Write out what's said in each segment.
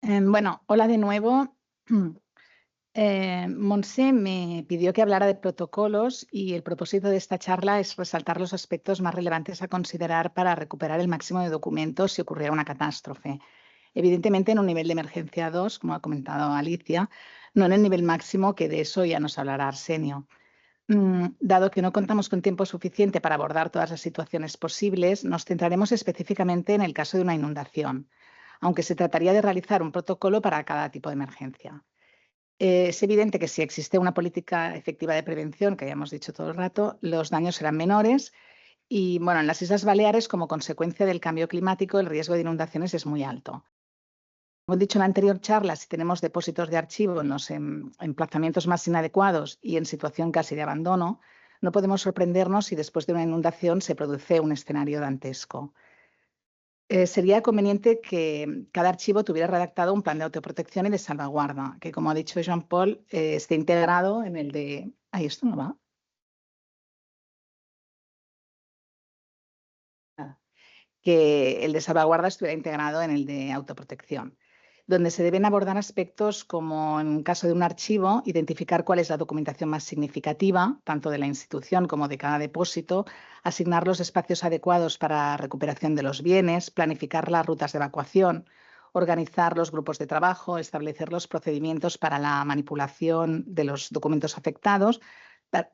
Bueno, hola de nuevo. Montse me pidió que hablara de protocolos y el propósito de esta charla es resaltar los aspectos más relevantes a considerar para recuperar el máximo de documentos si ocurriera una catástrofe. Evidentemente, en un nivel de emergencia 2, como ha comentado Alicia, no en el nivel máximo, que de eso ya nos hablará Arsenio. Dado que no contamos con tiempo suficiente para abordar todas las situaciones posibles, nos centraremos específicamente en el caso de una inundación, aunque se trataría de realizar un protocolo para cada tipo de emergencia. Es evidente que si existe una política efectiva de prevención, que hayamos dicho todo el rato, los daños serán menores y, bueno, en las Islas Baleares, como consecuencia del cambio climático, el riesgo de inundaciones es muy alto. Como he dicho en la anterior charla, si tenemos depósitos de archivo en los emplazamientos más inadecuados y en situación casi de abandono, no podemos sorprendernos si después de una inundación se produce un escenario dantesco. Sería conveniente que cada archivo tuviera redactado un plan de autoprotección y de salvaguarda, que, como ha dicho Jean-Paul, esté integrado en el de... Ay, esto no va. Nada. Que el de salvaguarda estuviera integrado en el de autoprotección, donde se deben abordar aspectos como, en caso de un archivo, identificar cuál es la documentación más significativa, tanto de la institución como de cada depósito, asignar los espacios adecuados para recuperación de los bienes, planificar las rutas de evacuación, organizar los grupos de trabajo, establecer los procedimientos para la manipulación de los documentos afectados,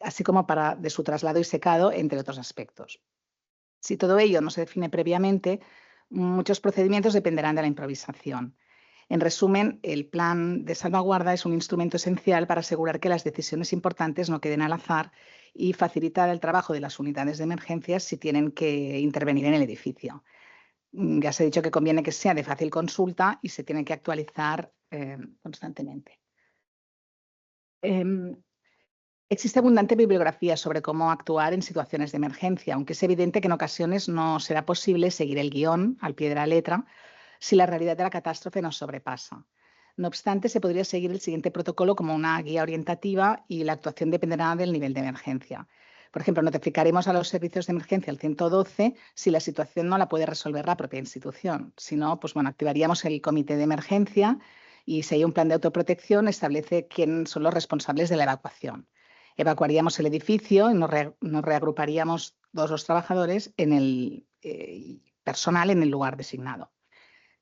así como para de su traslado y secado, entre otros aspectos. Si todo ello no se define previamente, muchos procedimientos dependerán de la improvisación. En resumen, el plan de salvaguarda es un instrumento esencial para asegurar que las decisiones importantes no queden al azar y facilitar el trabajo de las unidades de emergencias si tienen que intervenir en el edificio. Ya se ha dicho que conviene que sea de fácil consulta y se tiene que actualizar constantemente. Existe abundante bibliografía sobre cómo actuar en situaciones de emergencia, aunque es evidente que en ocasiones no será posible seguir el guión al pie de la letra si la realidad de la catástrofe nos sobrepasa. No obstante, se podría seguir el siguiente protocolo como una guía orientativa y la actuación dependerá del nivel de emergencia. Por ejemplo, notificaremos a los servicios de emergencia al 112 si la situación no la puede resolver la propia institución. Si no, pues bueno, activaríamos el comité de emergencia y si hay un plan de autoprotección, establece quién son los responsables de la evacuación. Evacuaríamos el edificio y nos reagruparíamos todos los trabajadores en el personal en el lugar designado.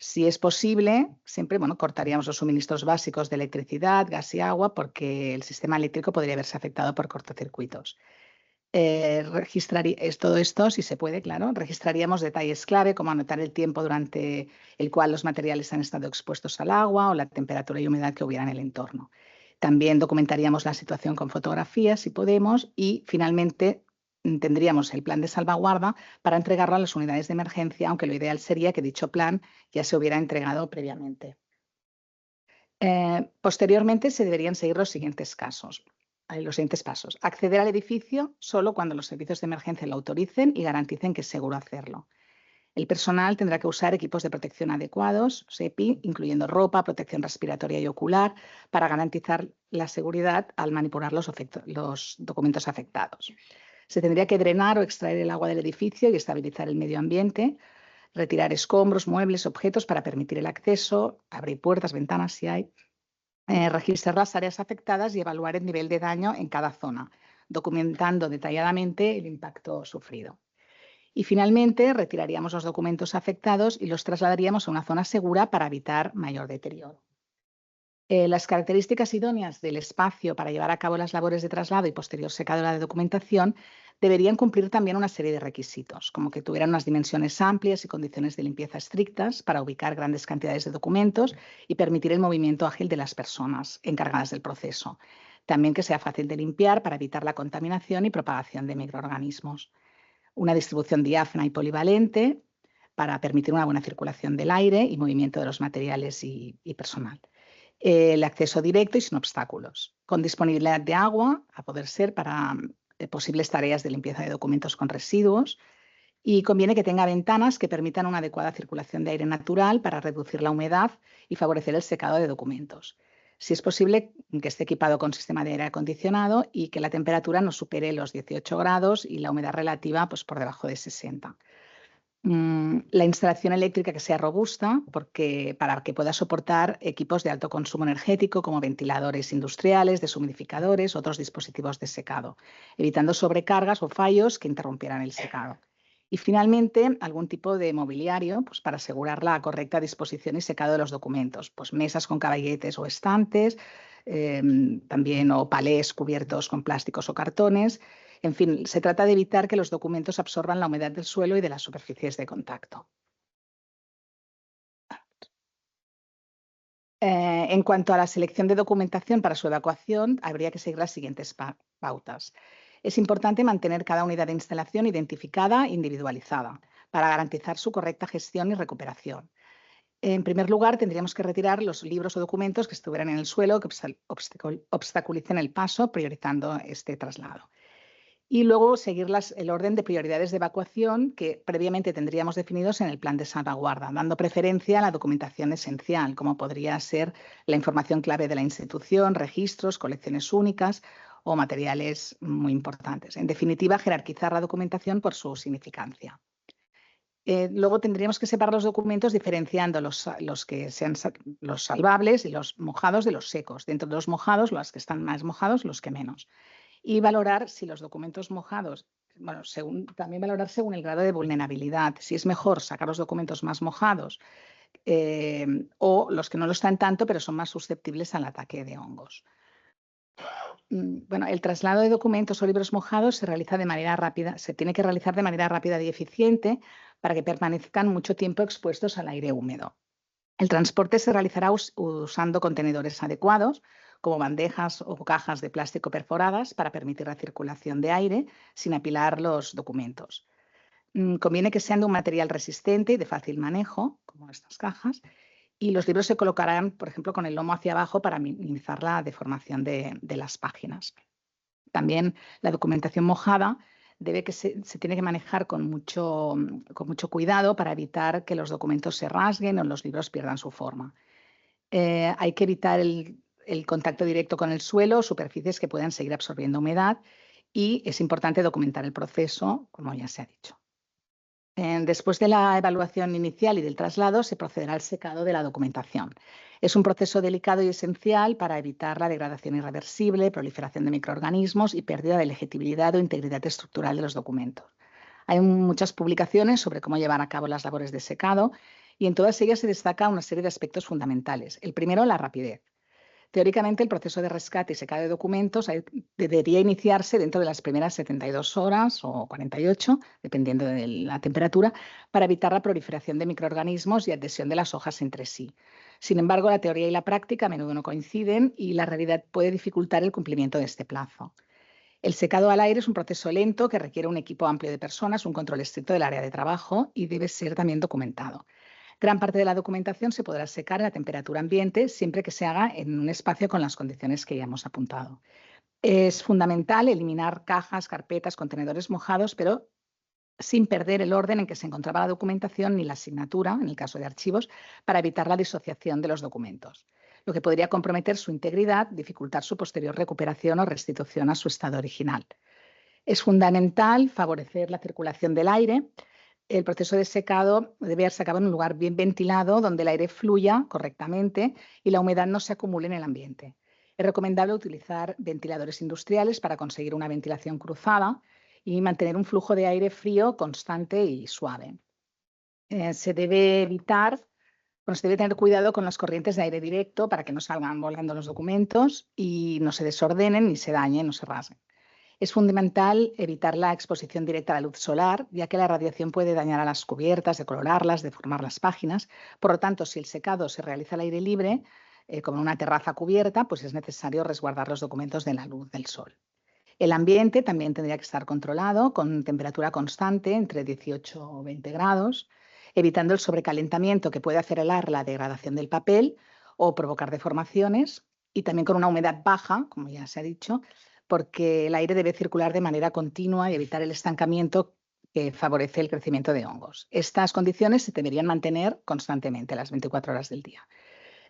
Si es posible, siempre cortaríamos los suministros básicos de electricidad, gas y agua porque el sistema eléctrico podría verse afectado por cortocircuitos. Todo esto, si se puede, claro, registraríamos detalles clave como anotar el tiempo durante el cual los materiales han estado expuestos al agua o la temperatura y humedad que hubiera en el entorno. También documentaríamos la situación con fotografías, si podemos, y finalmente tendríamos el plan de salvaguarda para entregarlo a las unidades de emergencia, aunque lo ideal sería que dicho plan ya se hubiera entregado previamente. Posteriormente se deberían seguir los siguientes pasos. Acceder al edificio solo cuando los servicios de emergencia lo autoricen y garanticen que es seguro hacerlo. El personal tendrá que usar equipos de protección adecuados, EPI, incluyendo ropa, protección respiratoria y ocular, para garantizar la seguridad al manipular los documentos afectados. Se tendría que drenar o extraer el agua del edificio y estabilizar el medio ambiente, retirar escombros, muebles, objetos para permitir el acceso, abrir puertas, ventanas si hay, registrar las áreas afectadas y evaluar el nivel de daño en cada zona, documentando detalladamente el impacto sufrido. Y finalmente retiraríamos los documentos afectados y los trasladaríamos a una zona segura para evitar mayor deterioro. Las características idóneas del espacio para llevar a cabo las labores de traslado y posterior secado de la documentación deberían cumplir también una serie de requisitos, como que tuvieran unas dimensiones amplias y condiciones de limpieza estrictas para ubicar grandes cantidades de documentos y permitir el movimiento ágil de las personas encargadas del proceso. También que sea fácil de limpiar para evitar la contaminación y propagación de microorganismos. Una distribución diáfana y polivalente para permitir una buena circulación del aire y movimiento de los materiales y personal. El acceso directo y sin obstáculos, con disponibilidad de agua, a poder ser para posibles tareas de limpieza de documentos con residuos, y conviene que tenga ventanas que permitan una adecuada circulación de aire natural para reducir la humedad y favorecer el secado de documentos. Si es posible, que esté equipado con sistema de aire acondicionado y que la temperatura no supere los 18 grados y la humedad relativa pues, por debajo de 60. La instalación eléctrica que sea robusta, para que pueda soportar equipos de alto consumo energético como ventiladores industriales, deshumidificadores, otros dispositivos de secado, evitando sobrecargas o fallos que interrumpieran el secado. Y finalmente, algún tipo de mobiliario pues, para asegurar la correcta disposición y secado de los documentos, pues mesas con caballetes o estantes, también o palés cubiertos con plásticos o cartones. En fin, se trata de evitar que los documentos absorban la humedad del suelo y de las superficies de contacto. En cuanto a la selección de documentación para su evacuación, habría que seguir las siguientes pautas. Es importante mantener cada unidad de instalación identificada e individualizada para garantizar su correcta gestión y recuperación. En primer lugar, tendríamos que retirar los libros o documentos que estuvieran en el suelo que obstaculicen el paso, priorizando este traslado. Y luego seguir el orden de prioridades de evacuación que previamente tendríamos definidos en el plan de salvaguarda, dando preferencia a la documentación esencial, como podría ser la información clave de la institución, registros, colecciones únicas o materiales muy importantes. En definitiva, jerarquizar la documentación por su significancia. Luego tendríamos que separar los documentos diferenciando los que sean los salvables y los mojados de los secos. Dentro de los mojados, los que están más mojados, los que menos. Y valorar si los documentos mojados, bueno, también valorar según el grado de vulnerabilidad, si es mejor sacar los documentos más mojados o los que no lo están tanto, pero son más susceptibles al ataque de hongos. Bueno, el traslado de documentos o libros mojados se realiza de manera rápida, se tiene que realizar de manera rápida y eficiente para que permanezcan mucho tiempo expuestos al aire húmedo. El transporte se realizará usando contenedores adecuados, como bandejas o cajas de plástico perforadas para permitir la circulación de aire sin apilar los documentos. Conviene que sean de un material resistente y de fácil manejo, como estas cajas, y los libros se colocarán, por ejemplo, con el lomo hacia abajo para minimizar la deformación de las páginas. También la documentación mojada se tiene que manejar con mucho cuidado para evitar que los documentos se rasguen o los libros pierdan su forma. Hay que evitar el contacto directo con el suelo, superficies que puedan seguir absorbiendo humedad, y es importante documentar el proceso, como ya se ha dicho. Después de la evaluación inicial y del traslado, se procederá al secado de la documentación. Es un proceso delicado y esencial para evitar la degradación irreversible, proliferación de microorganismos y pérdida de legibilidad o integridad estructural de los documentos. Hay muchas publicaciones sobre cómo llevar a cabo las labores de secado y en todas ellas se destaca una serie de aspectos fundamentales. El primero, la rapidez. Teóricamente, el proceso de rescate y secado de documentos debería iniciarse dentro de las primeras 72 horas o 48, dependiendo de la temperatura, para evitar la proliferación de microorganismos y adhesión de las hojas entre sí. Sin embargo, la teoría y la práctica a menudo no coinciden y la realidad puede dificultar el cumplimiento de este plazo. El secado al aire es un proceso lento que requiere un equipo amplio de personas, un control estricto del área de trabajo y debe ser también documentado. Gran parte de la documentación se podrá secar a temperatura ambiente siempre que se haga en un espacio con las condiciones que ya hemos apuntado. Es fundamental eliminar cajas, carpetas, contenedores mojados, pero sin perder el orden en que se encontraba la documentación ni la asignatura, en el caso de archivos, para evitar la disociación de los documentos, lo que podría comprometer su integridad, dificultar su posterior recuperación o restitución a su estado original. Es fundamental favorecer la circulación del aire. El proceso de secado debe llevarse a cabo en un lugar bien ventilado, donde el aire fluya correctamente y la humedad no se acumule en el ambiente. Es recomendable utilizar ventiladores industriales para conseguir una ventilación cruzada y mantener un flujo de aire frío, constante y suave. Se debe tener cuidado con las corrientes de aire directo para que no salgan volando los documentos y no se desordenen, ni se dañen, no se rasguen. Es fundamental evitar la exposición directa a la luz solar, ya que la radiación puede dañar a las cubiertas, decolorarlas, deformar las páginas. Por lo tanto, si el secado se realiza al aire libre, como en una terraza cubierta, pues es necesario resguardar los documentos de la luz del sol. El ambiente también tendría que estar controlado con temperatura constante, entre 18 o 20 grados, evitando el sobrecalentamiento que puede acelerar la degradación del papel o provocar deformaciones, y también con una humedad baja, como ya se ha dicho, porque el aire debe circular de manera continua y evitar el estancamiento que favorece el crecimiento de hongos. Estas condiciones se deberían mantener constantemente las 24 horas del día.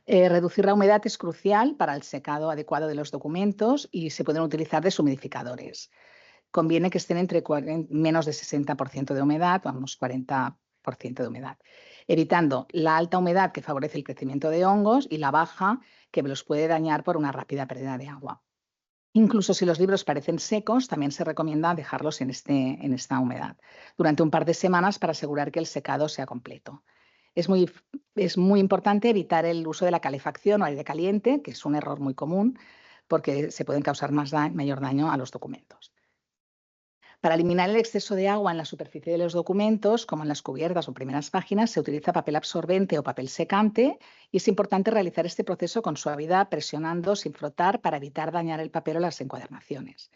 Reducir la humedad es crucial para el secado adecuado de los documentos y se pueden utilizar deshumidificadores. Conviene que estén entre menos de 60% de humedad, unos 40 de humedad, evitando la alta humedad que favorece el crecimiento de hongos y la baja que los puede dañar por una rápida pérdida de agua. Incluso si los libros parecen secos, también se recomienda dejarlos en esta humedad durante un par de semanas para asegurar que el secado sea completo. Es muy importante evitar el uso de la calefacción o aire caliente, que es un error muy común, porque se pueden causar mayor daño a los documentos. Para eliminar el exceso de agua en la superficie de los documentos, como en las cubiertas o primeras páginas, se utiliza papel absorbente o papel secante y es importante realizar este proceso con suavidad, presionando sin frotar para evitar dañar el papel o las encuadernaciones.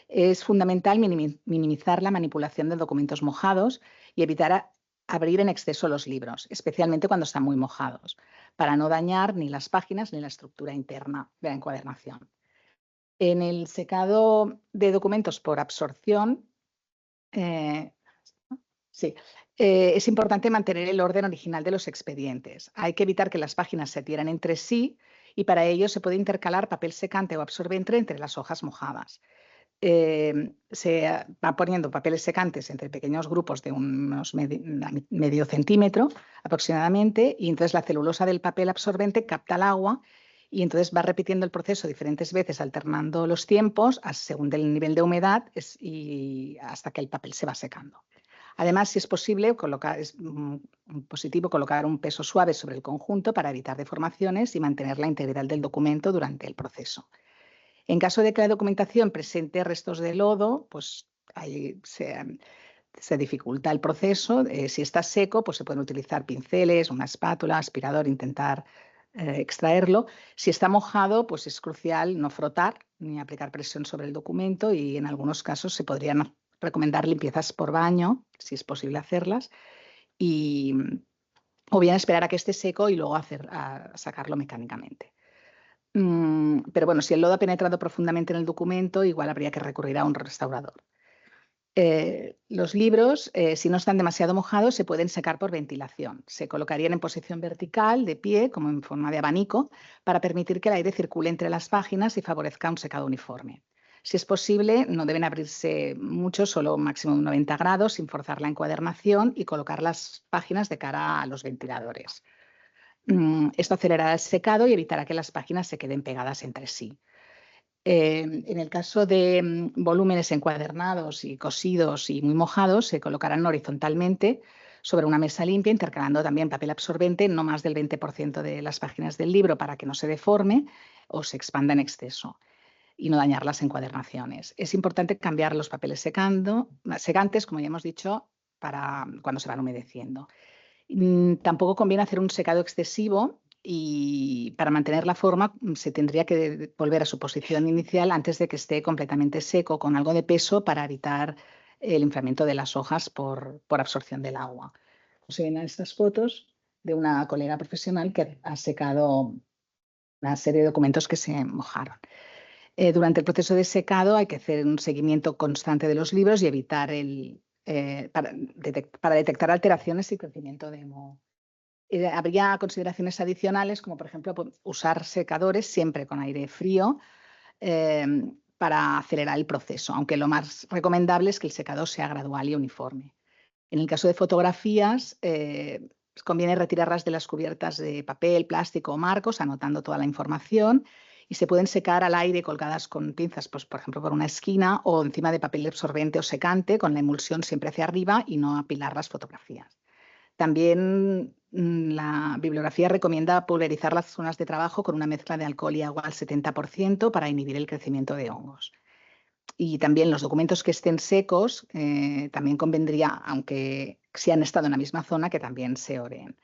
Es fundamental minimizar la manipulación de documentos mojados y evitar abrir en exceso los libros, especialmente cuando están muy mojados, para no dañar ni las páginas ni la estructura interna de la encuadernación. En el secado de documentos por absorción, es importante mantener el orden original de los expedientes. Hay que evitar que las páginas se adhieran entre sí y para ello se puede intercalar papel secante o absorbente entre las hojas mojadas. Se va poniendo papeles secantes entre pequeños grupos de unos medio centímetro aproximadamente y entonces la celulosa del papel absorbente capta el agua y entonces va repitiendo el proceso diferentes veces alternando los tiempos según el nivel de humedad y hasta que el papel se va secando. Además, si es posible, es positivo colocar un peso suave sobre el conjunto para evitar deformaciones y mantener la integridad del documento durante el proceso. En caso de que la documentación presente restos de lodo, pues ahí se dificulta el proceso. Si está seco, pues se pueden utilizar pinceles, una espátula, aspirador, intentar extraerlo. Si está mojado, pues es crucial no frotar ni aplicar presión sobre el documento y en algunos casos se podrían recomendar limpiezas por baño, si es posible hacerlas, o bien esperar a que esté seco y luego sacarlo mecánicamente. Pero bueno, si el lodo ha penetrado profundamente en el documento, igual habría que recurrir a un restaurador. Los libros, si no están demasiado mojados, se pueden secar por ventilación. Se colocarían en posición vertical, de pie, como en forma de abanico, para permitir que el aire circule entre las páginas y favorezca un secado uniforme. Si es posible, no deben abrirse mucho, solo máximo de 90 grados, sin forzar la encuadernación y colocar las páginas de cara a los ventiladores. Esto acelerará el secado y evitará que las páginas se queden pegadas entre sí. En el caso de volúmenes encuadernados y cosidos y muy mojados, se colocarán horizontalmente sobre una mesa limpia, intercalando también papel absorbente, no más del 20% de las páginas del libro para que no se deforme o se expanda en exceso y no dañar las encuadernaciones. Es importante cambiar los papeles secantes, como ya hemos dicho, para cuando se van humedeciendo. Tampoco conviene hacer un secado excesivo y para mantener la forma se tendría que volver a su posición inicial antes de que esté completamente seco con algo de peso para evitar el enfriamiento de las hojas por absorción del agua. Se ven estas fotos de una colega profesional que ha secado una serie de documentos que se mojaron. Durante el proceso de secado hay que hacer un seguimiento constante de los libros y evitar para detectar alteraciones y crecimiento de moho. Habría consideraciones adicionales, como por ejemplo usar secadores siempre con aire frío para acelerar el proceso, aunque lo más recomendable es que el secado sea gradual y uniforme. En el caso de fotografías, conviene retirarlas de las cubiertas de papel, plástico o marcos, anotando toda la información, y se pueden secar al aire colgadas con pinzas, pues, por ejemplo, por una esquina o encima de papel absorbente o secante, con la emulsión siempre hacia arriba y no apilar las fotografías. También la bibliografía recomienda pulverizar las zonas de trabajo con una mezcla de alcohol y agua al 70% para inhibir el crecimiento de hongos. Y también los documentos que estén secos, también convendría, aunque si han estado en la misma zona, que también se oreen.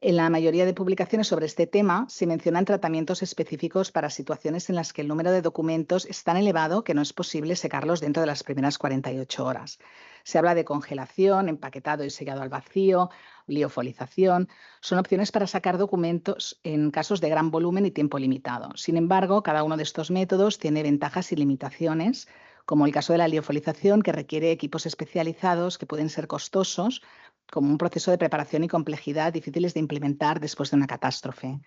En la mayoría de publicaciones sobre este tema se mencionan tratamientos específicos para situaciones en las que el número de documentos es tan elevado que no es posible secarlos dentro de las primeras 48 horas. Se habla de congelación, empaquetado y sellado al vacío, liofolización. Son opciones para sacar documentos en casos de gran volumen y tiempo limitado. Sin embargo, cada uno de estos métodos tiene ventajas y limitaciones, como el caso de la liofolización, que requiere equipos especializados que pueden ser costosos, como un proceso de preparación y complejidad difíciles de implementar después de una catástrofe.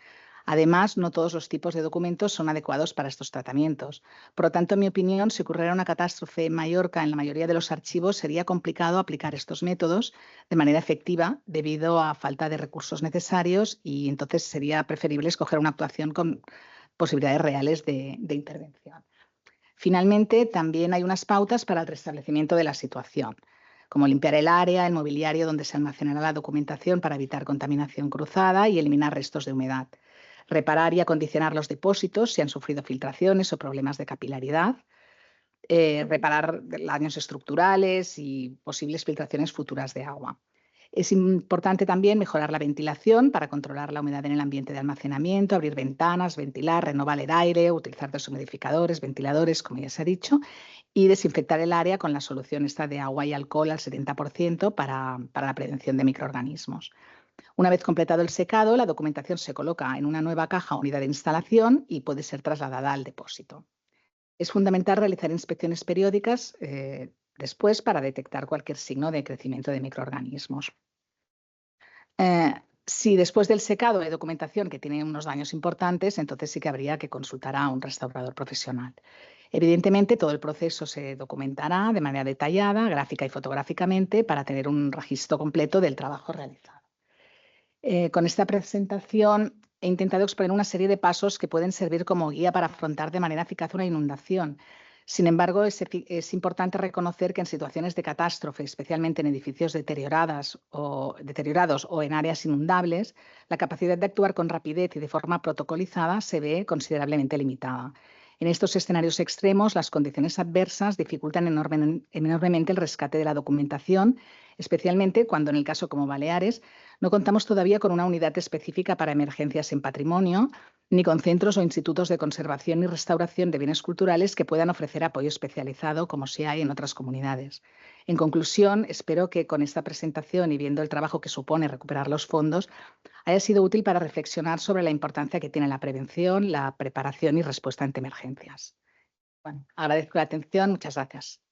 Además, no todos los tipos de documentos son adecuados para estos tratamientos. Por lo tanto, en mi opinión, si ocurriera una catástrofe en Mallorca, en la mayoría de los archivos sería complicado aplicar estos métodos de manera efectiva debido a falta de recursos necesarios y entonces sería preferible escoger una actuación con posibilidades reales de intervención. Finalmente, también hay unas pautas para el restablecimiento de la situación, como limpiar el área, el mobiliario donde se almacenará la documentación para evitar contaminación cruzada y eliminar restos de humedad. Reparar y acondicionar los depósitos si han sufrido filtraciones o problemas de capilaridad. Reparar daños estructurales y posibles filtraciones futuras de agua. Es importante también mejorar la ventilación para controlar la humedad en el ambiente de almacenamiento, abrir ventanas, ventilar, renovar el aire, utilizar deshumidificadores, ventiladores, como ya se ha dicho, y desinfectar el área con la solución esta de agua y alcohol al 70% para la prevención de microorganismos. Una vez completado el secado, la documentación se coloca en una nueva caja o unidad de instalación y puede ser trasladada al depósito. Es fundamental realizar inspecciones periódicas después para detectar cualquier signo de crecimiento de microorganismos. Si después del secado hay documentación que tiene unos daños importantes, entonces sí que habría que consultar a un restaurador profesional. Evidentemente, todo el proceso se documentará de manera detallada, gráfica y fotográficamente, para tener un registro completo del trabajo realizado. Con esta presentación he intentado exponer una serie de pasos que pueden servir como guía para afrontar de manera eficaz una inundación. Sin embargo, es importante reconocer que en situaciones de catástrofe, especialmente en edificios deteriorados o en áreas inundables, la capacidad de actuar con rapidez y de forma protocolizada se ve considerablemente limitada. En estos escenarios extremos, las condiciones adversas dificultan enormemente el rescate de la documentación, especialmente cuando, en el caso como Baleares, no contamos todavía con una unidad específica para emergencias en patrimonio, ni con centros o institutos de conservación y restauración de bienes culturales que puedan ofrecer apoyo especializado, como sí hay en otras comunidades. En conclusión, espero que con esta presentación y viendo el trabajo que supone recuperar los fondos, haya sido útil para reflexionar sobre la importancia que tiene la prevención, la preparación y respuesta ante emergencias. Bueno, agradezco la atención. Muchas gracias.